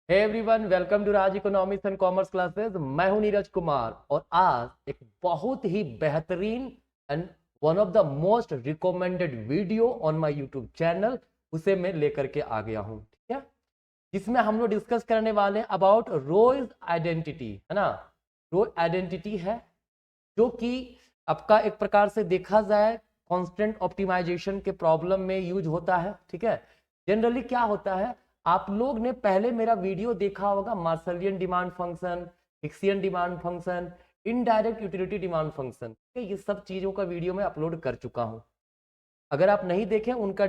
Hey everyone, welcome to Raj economics and commerce classes. मैं हूं नीरज कुमार और आज एक बहुत ही बेहतरीन and one of the most recommended video on my YouTube channel उसे मैं लेकर के आ गया हूं। ठीक है, जिसमें हम लोग डिस्कस करने वाले हैं अबाउट रोज आइडेंटिटी, है ना। रोज आइडेंटिटी है जो कि आपका एक प्रकार से देखा जाए कांस्टेंट ऑप्टिमाइजेशन के प्रॉब्लम में यूज होता है। ठीक है, जनरली क्या होता है, आप लोग ने पहले मेरा वीडियो देखा होगा, Marshallian demand function, Hicksian demand function, indirect utility demand function, ये सब चीजों का वीडियो मैं अपलोड कर चुका हूं। अगर आप नहीं देखें उनका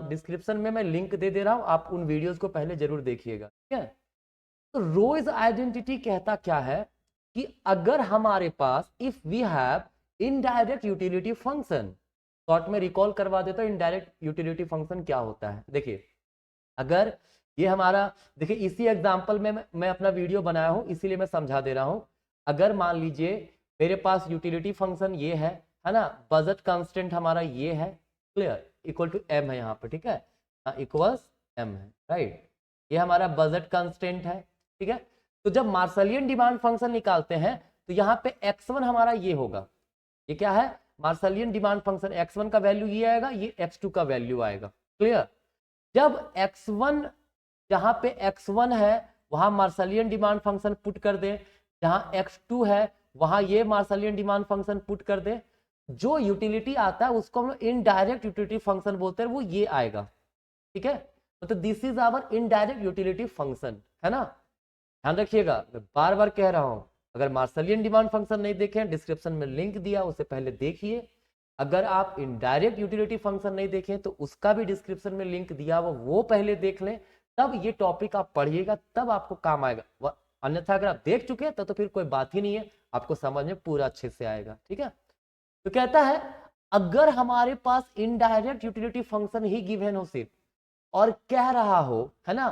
डिस्क्रिप्शन में मैं लिंक दे दे रहा हूं, आप उन वीडियोस को पहले जरूर देखिएगा। ठीक है, तो रोज आइडेंटिटी कहता क्या है कि अगर हमारे पास if we have indirect utility function, short में रिकॉल करवा देता हूं इनडायरेक्ट यूटिलिटी फंक्शन क्या होता है। देखिए, अगर ये हमारा, देखिए इसी एग्जांपल में मैं अपना वीडियो बनाया हूं, इसीलिए मैं समझा दे रहा हूं। अगर मान लीजिए मेरे पास यूटिलिटी फंक्शन ये है ना, बजट कांस्टेंट हमारा ये है, क्लियर, इक्वल टू एम है यहाँ पे। ठीक है, इक्वल्स एम है, राइट, ये हमारा बजट कांस्टेंट है। ठीक है, तो जब मार्शलियन डिमांड फंक्शन निकालते हैं तो यहाँ पे x1 हमारा ये होगा, ये क्या है, मार्शलियन डिमांड फंक्शन। x1 का वैल्यू ये आएगा, ये x2 का वैल्यू आएगा, क्लियर। जब x1, जहां पे x1 है वहां मार्शलियन डिमांड फंक्शन पुट कर दे, जहां x2 है वहां ये मार्शलियन डिमांड फंक्शन पुट कर दे, जो यूटिलिटी आता है उसको हम लोग इनडायरेक्ट यूटिलिटी फंक्शन बोलते हैं, वो ये आएगा। ठीक है, तो this is our indirect utility function, है ना। ध्यान रखिएगा, मैं बार बार कह रहा हूं, अगर मार्शलियन डिमांड फंक्शन नहीं देखें, डिस्क्रिप्शन में लिंक दिया उसे पहले देखिए। अगर आप इनडायरेक्ट यूटिलिटी फंक्शन नहीं देखें तो उसका भी डिस्क्रिप्शन में लिंक दिया वो पहले देख लें, तब ये टॉपिक आप पढ़िएगा, तब आपको काम आएगा। अन्यथा अगर आप देख चुके हैं तो फिर कोई बात ही नहीं है, आपको समझ में पूरा अच्छे से आएगा। ठीक है, तो कहता है अगर हमारे पास इनडायरेक्ट यूटिलिटी फंक्शन ही गिवन हो सिर्फ, और कह रहा हो, है ना,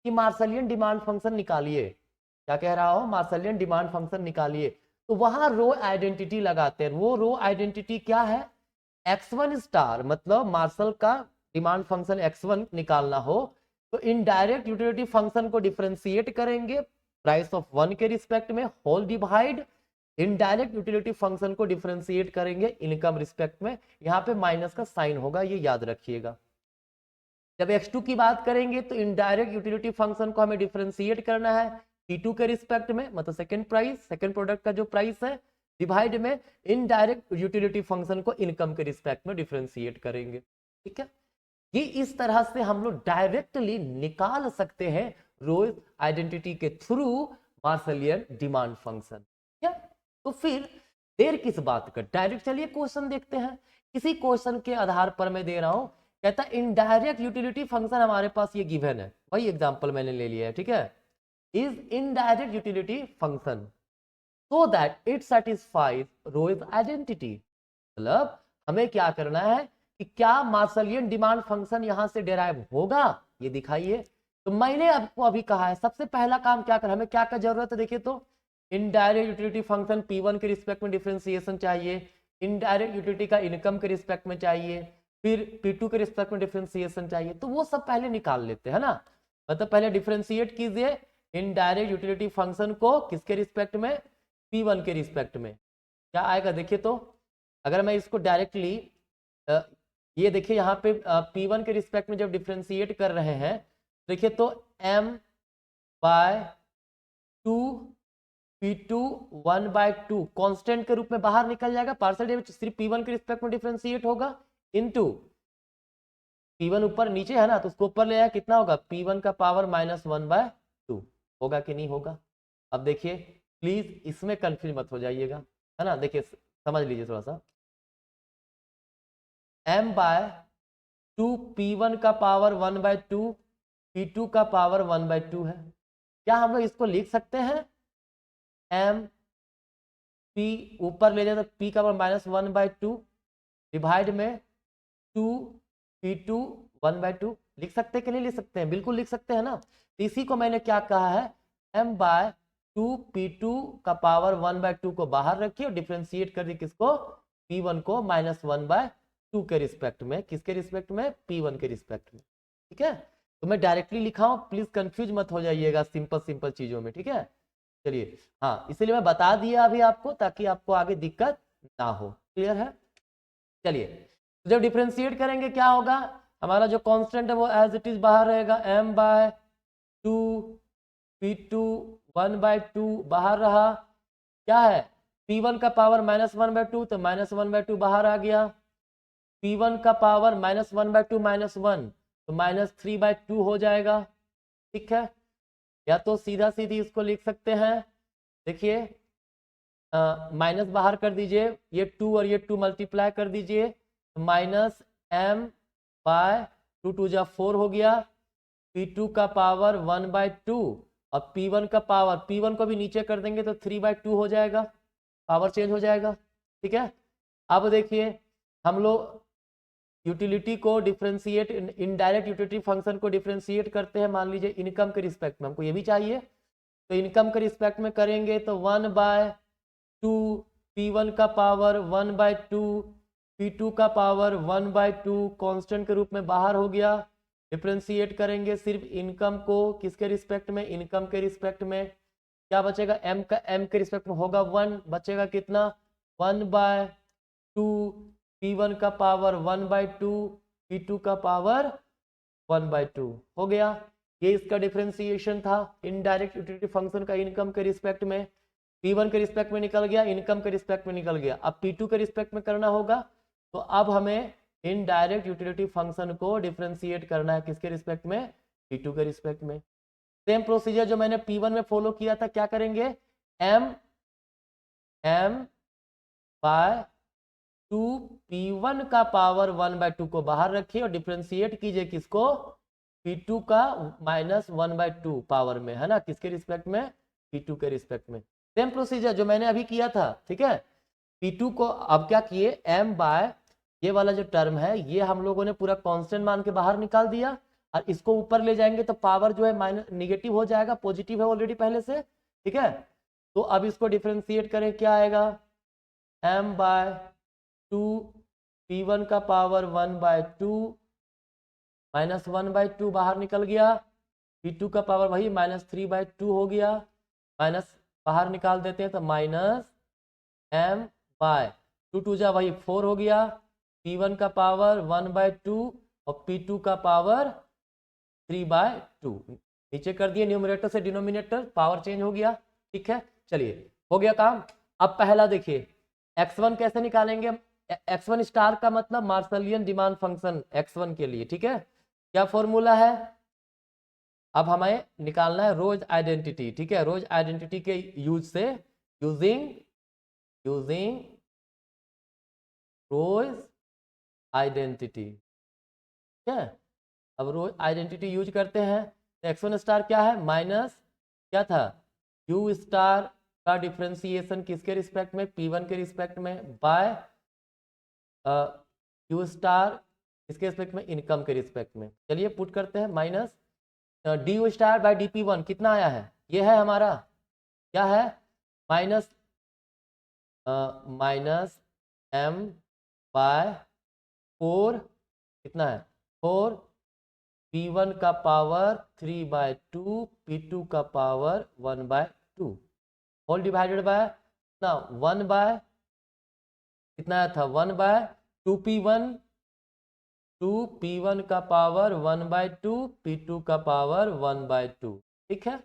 कि मार्शलियन डिमांड फंक्शन निकालिए, क्या कह रहा हो, मार्शलियन डिमांड फंक्शन निकालिए, तो वहां रो आइडेंटिटी लगाते हैं। वो रो आइडेंटिटी क्या है, x1 स्टार, मतलब मार्शल का डिमांड फंक्शन x1 निकालना हो तो इनडायरेक्ट यूटिलिटी फंक्शन को डिफरेंशिएट करेंगे प्राइस ऑफ 1 के रिस्पेक्ट में, whole divide indirect utility function को डिफरेंशिएट करेंगे इनकम रिस्पेक्ट में। यहां पे माइनस का साइन होगा, ये याद रखिएगा। जब x2 की बात करेंगे तो इनडायरेक्ट यूटिलिटी फंक्शन को हमें डिफरेंशिएट करना है t2 के रिस्पेक्ट में, मतलब सेकंड प्राइस, सेकंड प्रोडक्ट का जो प्राइस है, डिवाइड में इनडायरेक्ट यूटिलिटी फंक्शन को इनकम के रिस्पेक्ट में डिफरेंशिएट करेंगे। ठीक है, ये इस तरह से हम लोग डायरेक्टली निकाल सकते हैं रोज आइडेंटिटी के थ्रू मार्शलियन डिमांड फंक्शन। क्या, तो फिर देर किस बात का, डायरेक्ट चलिए क्वेश्चन देखते हैं। इसी क्वेश्चन के आधार पर मैं दे रहा हूं, कहता है इनडायरेक्ट यूटिलिटी फंक्शन हमारे पास ये गिवन है, वही एग्जांपल मैंने ले लिया है। ठीक है, is indirect utility function so that it satisfies Roy's identity. मतलब हमें क्या करना है कि क्या मार्शलियन डिमांड फंक्शन यहां से डेराइव होगा, ये दिखाइए। तो मैंने आपको अभी कहा है सबसे पहला काम क्या कर, हमें क्या क्या जरूरत है, देखिए तो इनडायरेक्ट यूटिलिटी फंक्शन P1 के रिस्पेक्ट में डिफरेंशिएशन चाहिए, इनडायरेक्ट यूटिलिटी का इनकम के रिस्पेक्ट में चाहिए, फिर P2 के रिस्पेक्ट में डिफरेंशिएशन चाहिए। तो वो सब पहले निकाल लेते हैं ना, मतलब पहले डिफरेंशिएट कीजिए इनडायरेक्ट यूटिलिटी फंक्शन को किसके रिस्पेक्ट में, P1 के रिस्पेक्ट में। क्या आएगा देखिए तो, अगर मैं इसको डायरेक्टली, ये देखिए यहाँ पे P1 के रिस्पेक्ट में जब डिफरेंशिएट कर रहे हैं, देखिए तो m/2 P2 1/2 कांस्टेंट के रूप में बाहर निकल जाएगा, पार्शियल डेरिवेटिव सिर्फ P1 के रिस्पेक्ट में डिफरेंशिएट होगा, इनटू P1 ऊपर नीचे है ना, तो उसको ऊपर ले आया, कितना होगा, P1 का पावर -1/2 होगा कि नहीं होगा। अब देखिए प्लीज इसमें कंफ्यूज मत हो जाइएगा, है ना, देखिए समझ लीजिए थोड़ा सा, m/2 P1 का पावर 1/2 P2 का पावर 1/2 है। क्या हम लोग इसको लिख सकते हैं, m P ऊपर ले जाए तो P का पावर -1/2 डिवाइड में 2 P2 1/2, लिख सकते हैं कि नहीं लिख सकते हैं, बिल्कुल लिख सकते हैं ना। तो इसी को मैंने क्या कहा है, m/2 P2 का पावर 1/2 को बाहर रखिए और डिफरेंशिएट कर दी किसको, P1 को -1/2 के रिस्पेक्ट में, किसके रिस्पेक्ट में, P1 के रिस्पेक्ट में। ठीक है, तो मैं डायरेक्टली लिखा हूं, प्लीज कंफ्यूज मत हो जाइएगा सिंपल सिंपल चीजों में, ठीक है। चलिए हाँ, इसलिए मैं बता दिया अभी आपको, ताकि आपको आगे दिक्कत ना हो। क्लियर है। चलिए, तो जब डिफ्रेंशिएट करेंगे क्या होगा, हमारा जो कांस्टेंट है वो एज इट इज बाहर रहेगा, m/2 p2 1/2 बाहर रहा। क्या है, p1 का पावर -1/2, तो -1/2 बाहर आ गया। p1 का पावर -1/2 -1, तो -3/2 हो जाएगा। ठीक है, या तो सीधा सीधी इसको लिख सकते हैं, देखिए माइनस बाहर कर दीजिए, ये 2 और ये 2 मल्टीप्लाई कर दीजिए, -m/2 2 जा 4 हो गया। p2 का पावर 1/2 और p1 का पावर, p1 को भी नीचे कर देंगे तो 3/2 हो जाएगा, पावर चेंज हो जाएगा। ठीक है, अब देखिए हम लोग यूटिलिटी को डिफरेंशिएट, इनडायरेक्ट यूटिलिटी फंक्शन को डिफरेंशिएट करते हैं, मान लीजिए इनकम के रिस्पेक्ट में, हमको ये भी चाहिए, तो इनकम के रिस्पेक्ट में करेंगे तो 1/2 p1 का पावर 1/2 p2 का पावर 1/2 कांस्टेंट के रूप में बाहर हो गया। डिफरेंशिएट करेंगे सिर्फ इनकम को, किसके रिस्पेक्ट में, इनकम के रिस्पेक्ट में। क्या बचेगा, m के रिस्पेक्ट में होगा 1, बचेगा कितना 1/2 p1 का पावर 1/2 p2 का पावर 1/2 हो गया। ये इसका डिफरेंशिएशन था इनडायरेक्ट यूटिलिटी फंक्शन का इनकम के रिस्पेक्ट में। p1 के रिस्पेक्ट में निकल गया, इनकम के रिस्पेक्ट में निकल गया। अब p2 के रिस्पेक्ट में करना होगा, तो अब हमें इनडायरेक्ट यूटिलिटी फंक्शन को डिफरेंशिएट करना है, किसके रिस्पेक्ट में, p2 के रिस्पेक्ट में। सेम प्रोसीजर जो मैंने p1 में फॉलो किया था, क्या करेंगे, m/2 p1 का पावर 1/2 को बाहर रखिए और डिफरेंशिएट कीजिए किसको, p2 का -1/2 पावर में, है ना, किसके रिस्पेक्ट में, p2 के रिस्पेक्ट में। सेम प्रोसीजर जो मैंने अभी किया था, ठीक है। p2 को अब क्या किए, ये वाला जो टर्म है ये हम लोगों ने पूरा कांस्टेंट मान के बाहर निकाल दिया, और इसको ऊपर ले जाएंगे तो पावर जो है माइनस निगेटिव हो जाएगा, पॉजिटिव है ऑलरेडी पहले से। ठीक है, तो अब इसको डिफरेंशिएट करें, क्या आएगा, m/2 p1 का पावर 1/2 -1/2 बाहर निकल गया, p2 का पावर वही -3/2 हो गया, माइनस बाहर निकाल देते हैं तो -m/2 2 जा वही 4 हो गया, p1 का पावर 1/2 और p2 का पावर 3/2, नीचे कर दिए न्यूमरेटर से डिनोमिनेटर, पावर चेंज हो गया। ठीक है, चलिए हो गया काम। अब पहला देखिए, x1 कैसे निकालेंगे, x1 स्टार का मतलब मार्शलियन डिमांड फंक्शन x1 के लिए। ठीक है, क्या फॉर्मूला है, अब हमें निकालना है रोज आइडेंटिटी। ठीक है, रोज आइडेंटिटी के यूज से, यूजिंग रोज आइडेंटिटी। ठीक है, अब रोज आइडेंटिटी यूज करते हैं, तो x1 स्टार क्या है, माइनस क्या था, u स्टार का डिफरेंशिएशन किसके रिस्पेक्ट में, p1 के रिस्पेक्ट में, बाय u स्टार किसके रिस्पेक्ट में, इनकम के रिस्पेक्ट में। चलिए पुट करते हैं, minus D star by dp1 कितना आया है, ये है हमारा, क्या है, माइनस m/4 कितना है 4 p1 का पावर 3/2 p2 का पावर 1/2 होल डिवाइडेड बाय ना 1 बाय कितना था 1/2p1 2p1 का पावर 1/2 p2 का पावर 1/2। ठीक है,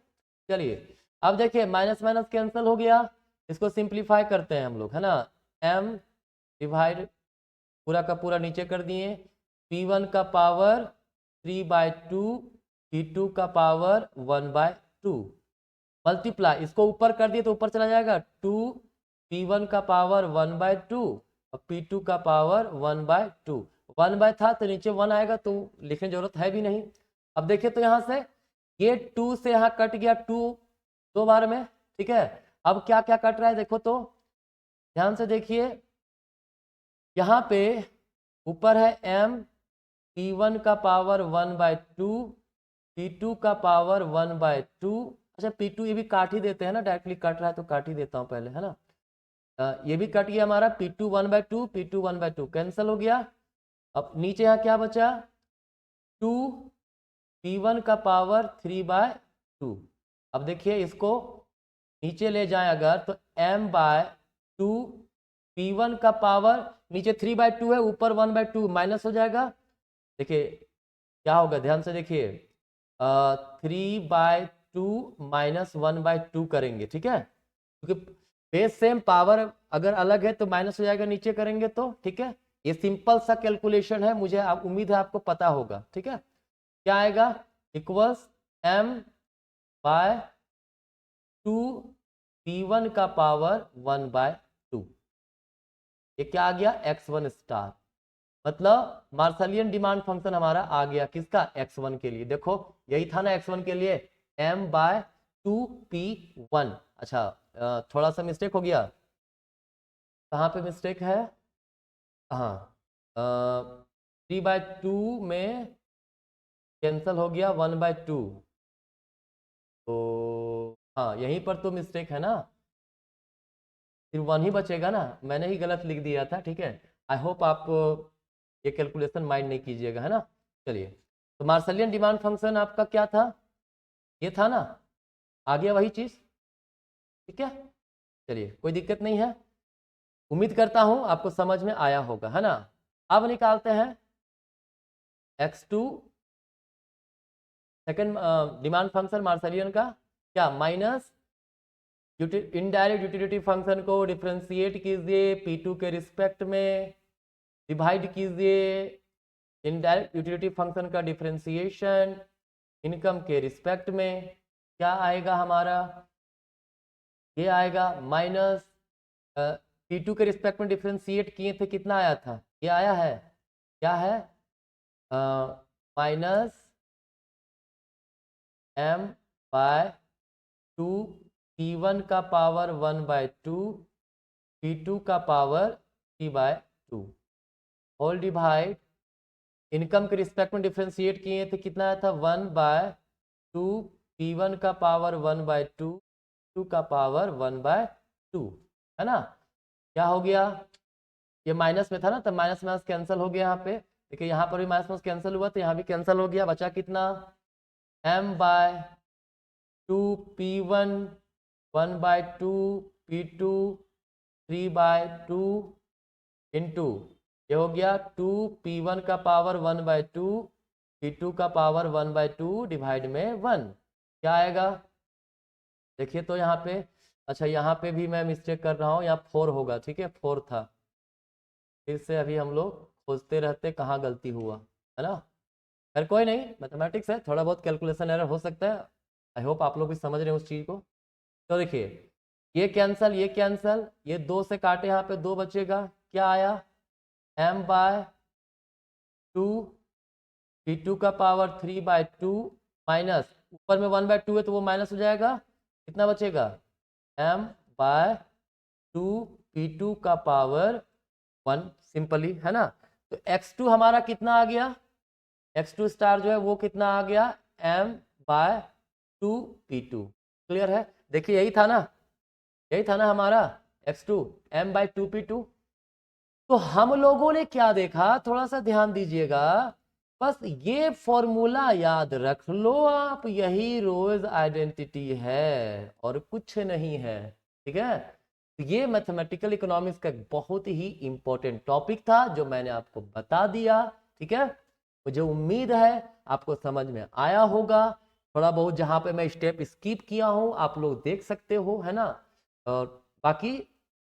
चलिए अब देखिए माइनस माइनस कैंसिल हो गया, इसको सिंप्लीफाई करते हैं हम लोग, है ना, m डिवाइड पूरा का पूरा नीचे कर दिए, p1 का पावर 3/2 p2 का पावर 1/2 मल्टीप्लाई, इसको ऊपर कर दिए तो ऊपर चला जाएगा 2 p1 का पावर 1/2 और p2 का पावर 1/2, 1 था तो नीचे 1 आएगा तो लिखने की जरूरत है भी नहीं। अब देखिए तो यहाँ से ये 2 से यहाँ कट गया 2 दो बार में। ठीक है, अब क्या क्या कट रहा है देखो तो, ध्यान से देखिए, यहाँ पे ऊपर है m p1 का पावर 1/2 p2 का पावर 1/2। अच्छा p2 ये भी काट ही देते हैं ना, डायरेक्टली कट रहा है तो काट ही देता हूँ पहले, है ना, ये भी कट गया हमारा, p2 1/2 p2 1/2 कैंसिल हो गया। अब नीचे यहाँ क्या बचा 2 P1 का पावर 3/2। अब देखिए इसको नीचे ले जाएं अगर तो m/2 P1 का पावर नीचे 3/2 है, ऊपर 1/2 माइनस हो जाएगा। देखिए क्या होगा, ध्यान से देखिए, 3/2 माइनस 1/2 करेंगे, ठीक है, क्योंकि बेस सेम पावर अगर अलग है तो माइनस हो जाएगा नीचे करेंगे तो, ठीक है। ये सिंपल सा कैलकुलेशन है, मुझे उम्मीद है आपको पता होगा, ठीक है। क्या आएगा, इक्वल्स m/2 P1 का पावर 1/2। ये क्या आ गया, x1 स्टार। मतलब मार्शलियन डिमांड फंक्शन हमारा आ गया किसका, x1 के लिए। देखो यही था ना x1 के लिए, m/2 P1। अच्छा थोड़ा सा मिस्टेक हो गया, कहाँ पे मिस्टेक है, हाँ 3/2 में कैंसल हो गया 1/2, तो हाँ यहीं पर तो मिस्टेक है ना, सिर्फ 1 ही बचेगा ना, मैंने ही गलत लिख दिया था, ठीक है। आई होप आप ये कैलकुलेशन माइंड नहीं कीजिएगा, है ना। चलिए, तो मार्शलियन डिमांड फंक्शन आपका क्या था, ये था ना, आ गया वही चीज, ठीक है। चलिए कोई दिक्कत नहीं है, उम्मीद करता हूं आपको समझ में आया होगा, है ना। अब निकालते हैं x2 सेकंड डिमांड फंक्शन मार्शलियन का, क्या, माइनस इनडायरेक्ट यूटिलिटी फंक्शन को डिफ्रेंशिएट कीजिए P2 के रिस्पेक्ट में, डिवाइड कीजिए इनडायरेक्ट यूटिलिटी फंक्शन का डिफ्रेंशिएशन इनकम के रिस्पेक्ट में, क्या आएगा हमारा, ये आएगा माइनस P2 के रिस्पेक्ट में डिफ्रेंशिएट किए थे, कितना आया था, ये आया है, क्या है, माइनस m/2 P1 का पावर 1/2 P2 का पावर 3/2 होल डिवाइड इनकम के रिस्पेक्ट में डिफ्रेंशिएट किए थे, कितना आया था, 1/2 P1 का पावर 1/2 2 का पावर 1/2, है ना। क्या हो गया, ये माइनस में था ना, तो माइनस माइनस कैंसिल हो गया यहाँ पे, देखिए यहाँ पर भी माइनस माइनस कैंसिल हुआ तो यहाँ भी कैंसिल हो गया, बचा कितना, m/2 P1 1/2 P2 3/2 इंटू ये हो गया 2 P1 का पावर 1/2 P2 का पावर 1/2 डिवाइड में 1, क्या आएगा, देखिए तो यहाँ पे, अच्छा यहाँ पे भी मैं मिस्टेक कर रहा हूँ, यहाँ 4 होगा, ठीक है, 4 था, फिर से अभी हम लोग खोजते रहते कहाँ गलती हुआ, है ना। खैर कोई नहीं, मैथमेटिक्स है, थोड़ा बहुत कैलकुलेशन एरर हो सकता है, आई होप आप लोग भी समझ रहे हैं उस चीज़ को। तो देखिए ये कैंसल, ये कैंसल, ये 2 से काटे, यहाँ पे 2 बचेगा, क्या आया, m/2 P2 का पावर 3/2 माइनस ऊपर में 1/2 है तो वो माइनस हो जाएगा, कितना बचेगा, m/2 P2 का पावर 1, सिंपली, है ना। तो x2 हमारा कितना आ गया, x2 स्टार जो है वो कितना आ गया, m/2 P2, क्लियर है। देखिए यही था ना, यही था ना हमारा x2 m/2 P2। तो हम लोगों ने क्या देखा, थोड़ा सा ध्यान दीजिएगा, बस ये फॉर्मूला याद रख लो आप, यही रोज आइडेंटिटी है और कुछ नहीं है, ठीक है। तो ये मैथमेटिकल इकोनॉमिक्स का एक बहुत ही इंपॉर्टेंट टॉपिक था जो मैंने आपको बता दिया, ठीक है। मुझे उम्मीद है आपको समझ में आया होगा, थोड़ा बहुत जहां पे मैं स्टेप स्किप किया हूं आप लोग देख सकते हो, है ना। और बाकी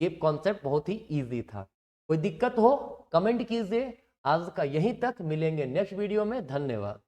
ये कॉन्सेप्ट बहुत ही इजी था, कोई दिक्कत हो कमेंट कीजिए। आज का यहीं तक, मिलेंगे नेक्स्ट वीडियो में, धन्यवाद।